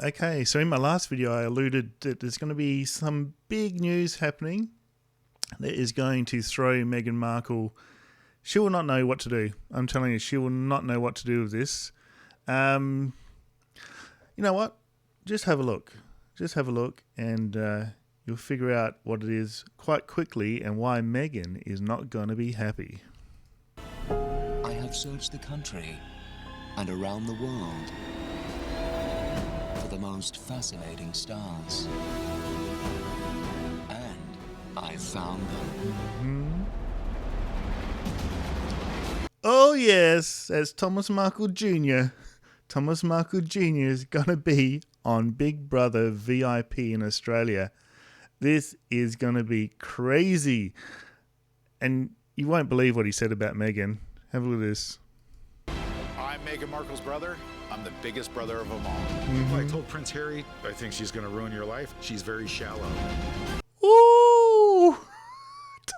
Okay, so in my last video I alluded that there's going to be some big news happening that is going to throw Meghan Markle. She will not know what to do. I'm telling you, she will not know what to do with this. You know what? Just have a look. Just have a look and you'll figure out what it is quite quickly and why Meghan is not going to be happy. I have searched the country and around the world for the most fascinating stars. And I found them. Oh yes, that's Thomas Markle Jr. Thomas Markle Jr. is going to be on Big Brother VIP in Australia. This is going to be crazy. And you won't believe what he said about Meghan. Have a look at this. I'm Meghan Markle's brother. I'm the biggest brother of them all. I told Prince Harry, I think she's going to ruin your life. She's very shallow. Ooh!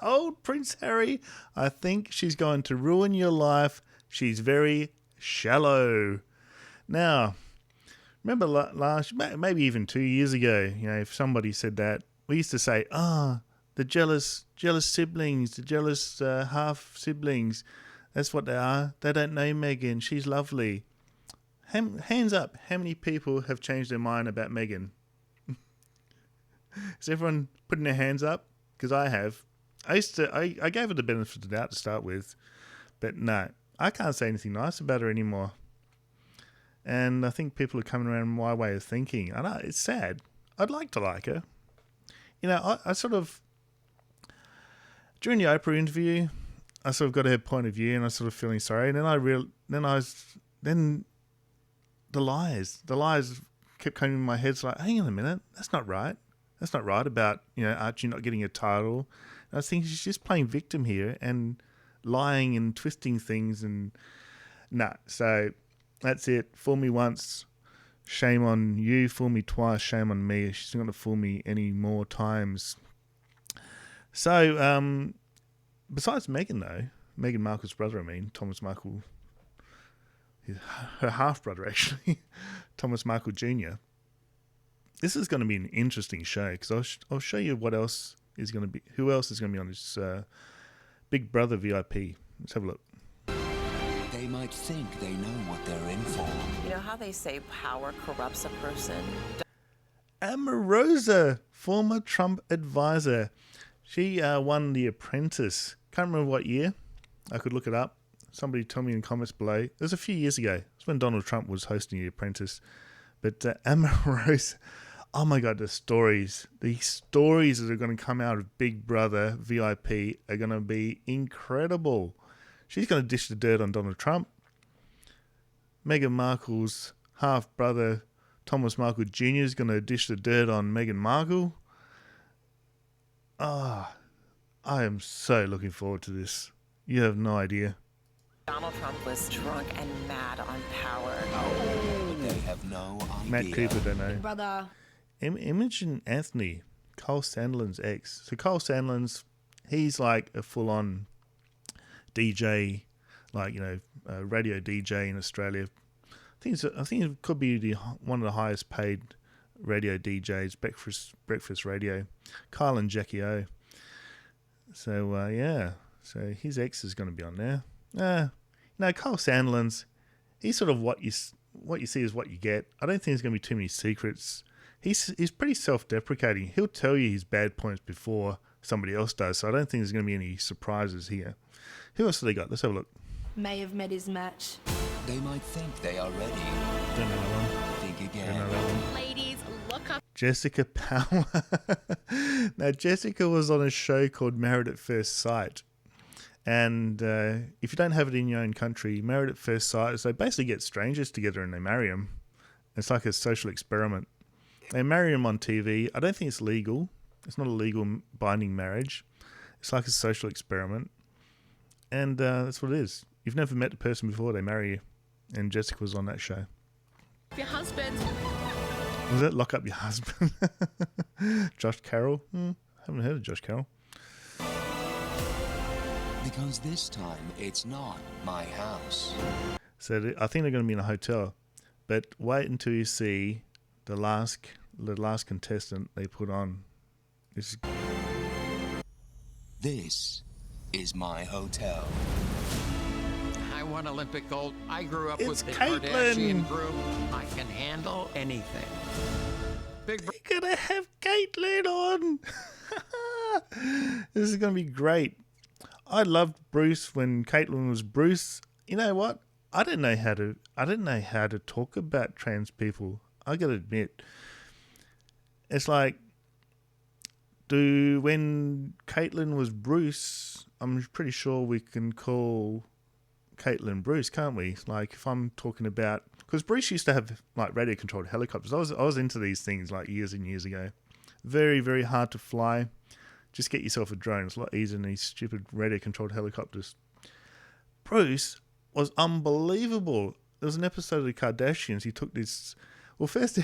Told Prince Harry, I think she's going to ruin your life. She's very shallow. Now, remember last, maybe even 2 years ago, you know, if somebody said that, we used to say, the jealous siblings, the jealous half siblings. That's what they are. They don't know Meghan. She's lovely. Hands up, how many people have changed their mind about Meghan? Is everyone putting their hands up? Because I have. I gave her the benefit of the doubt to start with. But no, I can't say anything nice about her anymore. And I think people are coming around my way of thinking. I know, it's sad. I'd like to like her. You know, I sort of, during the Oprah interview, I sort of got her point of view and I was sort of feeling sorry. And then the lies kept coming in my head. It's like, hang on a minute, that's not right. That's not right about, you know, Archie not getting a title. And I was thinking she's just playing victim here and lying and twisting things and nah. So that's it. Fool me once, shame on you. Fool me twice, shame on me. She's not going to fool me any more times. So, besides Meghan though, Meghan Markle's brother, Thomas Markle, her half-brother actually, Thomas Markle Jr., this is going to be an interesting show because I'll show you what else is going to be, who else is going to be on this Big Brother VIP. Let's have a look. They might think they know what they're in for. You know how they say power corrupts a person? OMAROSA, former Trump advisor. She won The Apprentice. Can't remember what year. I could look it up. Somebody tell me in the comments below. It was a few years ago. It's when Donald Trump was hosting The Apprentice. But OMAROSA, oh my God, the stories that are going to come out of Big Brother VIP are going to be incredible. She's going to dish the dirt on Donald Trump. Meghan Markle's half-brother, Thomas Markle Jr., is going to dish the dirt on Meghan Markle. I am so looking forward to this. You have no idea. Donald Trump was drunk and mad on power. But they have no idea. Matt Cooper, don't know. Brother. Imogen Anthony, Cole Sandlin's ex. So Cole Sandlin's, he's like a full-on DJ, like, you know, radio DJ in Australia. I think it could be one of the highest paid radio DJs, breakfast radio. Kyle and Jackie O. So yeah, so his ex is going to be on there. No, Cole Sandlin's, he's sort of what you see is what you get. I don't think there's going to be too many secrets. He's pretty self-deprecating. He'll tell you his bad points before somebody else does. So I don't think there's going to be any surprises here. Who else have they got? Let's have a look. May have met his match. They might think they are ready. Don't know that one. Think Don't again. know that one. Ladies, look up. Jessica Power. Now, Jessica was on a show called Married at First Sight. And if you don't have it in your own country, Married at First Sight is they basically get strangers together and they marry them. It's like a social experiment. They marry them on TV. I don't think it's legal. It's not a legal binding marriage. It's like a social experiment. And that's what it is. You've never met the person before, they marry you. And Jessica was on that show. Your husband. Was it Lock Up Your Husband? Josh Carroll? Haven't heard of Josh Carroll. Because this time, it's not my house. So I think they're going to be in a hotel. But wait until you see the last contestant they put on. This is my hotel. I won Olympic gold. I grew up It's with the Caitlyn. Kardashian group. I can handle anything. Big We're gonna have Caitlyn on. This is gonna be great. I loved Bruce when Caitlyn was Bruce. You know what? I didn't know how to talk about trans people. I gotta admit, it's like, when Caitlyn was Bruce, I'm pretty sure we can call Caitlyn Bruce, can't we? Like, if I'm talking about, because Bruce used to have like radio controlled helicopters. I was into these things like years and years ago. Very, very hard to fly. Just get yourself a drone. It's a lot easier than these stupid radio controlled helicopters. Bruce was unbelievable. There was an episode of the Kardashians. He took this. Well, first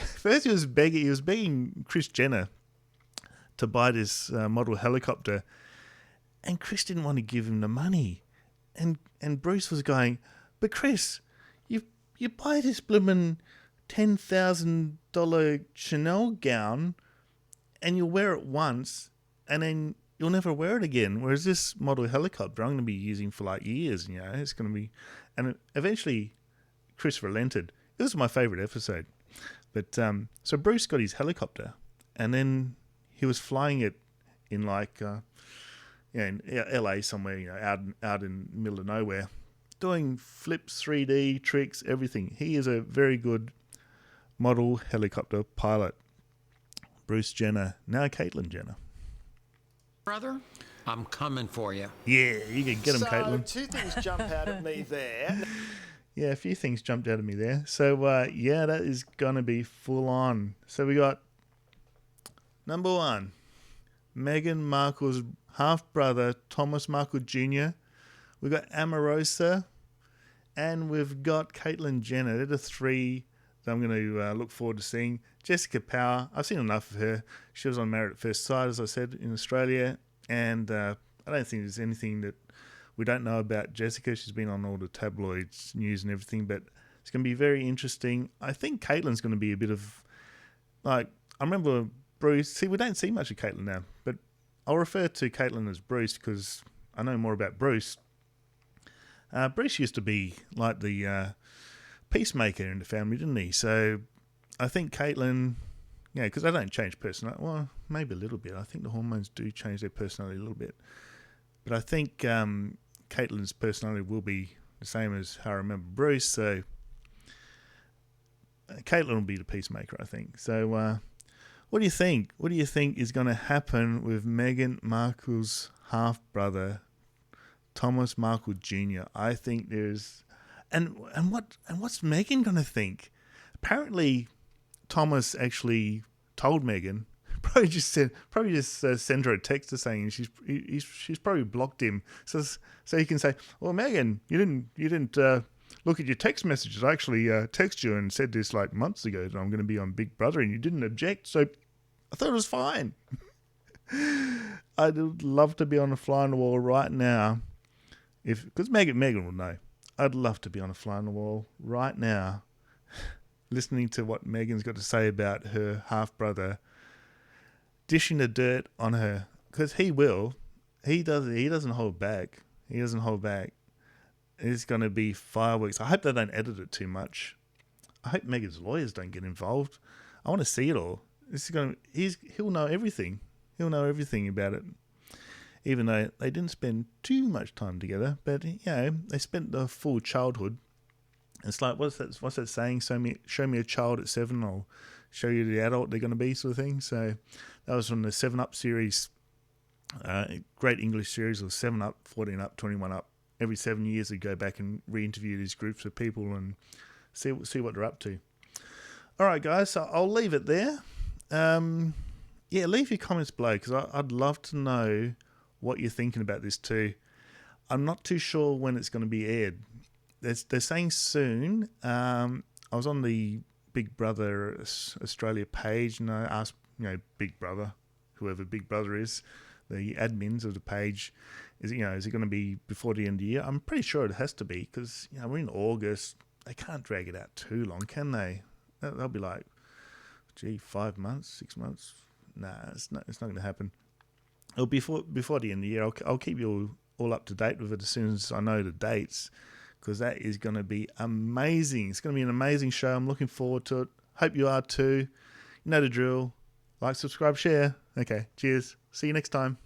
he was begging Kris Jenner to buy this model helicopter, and Kris didn't want to give him the money, and Bruce was going, but Kris, you buy this bloomin' $10,000 Chanel gown, and you'll wear it once, and then you'll never wear it again. Whereas this model helicopter, I'm going to be using for like years. You know, it's going to be, and eventually, Kris relented. It was my favorite episode, but so Bruce got his helicopter, and then he was flying it in like, in LA somewhere, you know, out in the middle of nowhere, doing flips, 3D tricks, everything. He is a very good model helicopter pilot. Bruce Jenner, now Caitlyn Jenner. brother, I'm coming for you. Yeah, you can get him, Caitlyn. Two things jump out at me there. Yeah, a few things jumped out of me there. So, yeah, that is going to be full on. So we got number 1, Meghan Markle's half-brother, Thomas Markle Jr. We've got Omarosa, and we've got Caitlyn Jenner. They're the 3 that I'm going to look forward to seeing. Jessica Power, I've seen enough of her. She was on Married at First Sight, as I said, in Australia. And I don't think there's anything that we don't know about Jessica. She's been on all the tabloids, news and everything. But it's going to be very interesting. I think Caitlyn's going to be a bit of, like, I remember Bruce. See, we don't see much of Caitlyn now. But I'll refer to Caitlyn as Bruce because I know more about Bruce. Bruce used to be like the peacemaker in the family, didn't he? So I think Caitlyn, yeah, because they don't change personality. Well, maybe a little bit. I think the hormones do change their personality a little bit. But I think Caitlyn's personality will be the same as how I remember Bruce. So Caitlyn will be the peacemaker, I think. So what do you think? What do you think is going to happen with Meghan Markle's half-brother, Thomas Markle Jr.? I think there's... And what's Meghan going to think? Apparently, Thomas actually told Meghan, probably just sent her a text to saying she's probably blocked him, so he can say, well, Meghan, you didn't look at your text messages. I actually texted you and said this like months ago that I'm going to be on Big Brother, and you didn't object, so I thought it was fine. I'd love to be on a fly on the wall right now, because Meghan will know. I'd love to be on a fly on the wall right now, listening to what Meghan's got to say about her half-brother dishing the dirt on her, because he will. He doesn't hold back. He doesn't hold back. It's going to be fireworks. I hope they don't edit it too much. I hope Meghan's lawyers don't get involved. I want to see it all. He'll know everything. He'll know everything about it. Even though they didn't spend too much time together, but you know, they spent the full childhood. It's like, what's that saying? Show me a child at 7, I'll show you the adult they're going to be, sort of thing. So that was from the 7 Up series, great English series of 7 Up, 14 Up, 21 Up. Every 7 years they go back and re-interview these groups of people and see what they're up to. All right, guys, so I'll leave it there. Yeah, leave your comments below, because I'd love to know what you're thinking about this too. I'm not too sure when it's going to be aired. They're saying soon. I was on the Big Brother Australia page, and I asked, Big Brother, whoever Big Brother is, the admins of the page, is it going to be before the end of the year? I'm pretty sure it has to be, because we're in August. They can't drag it out too long, can they? They'll be like gee, 5 months, 6 months. Nah, it's not going to happen. It'll be before the end of the year. I'll keep you all up to date with it as soon as I know the dates, because that is going to be amazing. It's going to be an amazing show. I'm looking forward to it. Hope you are too. You know the drill. Like, subscribe, share. Okay, cheers. See you next time.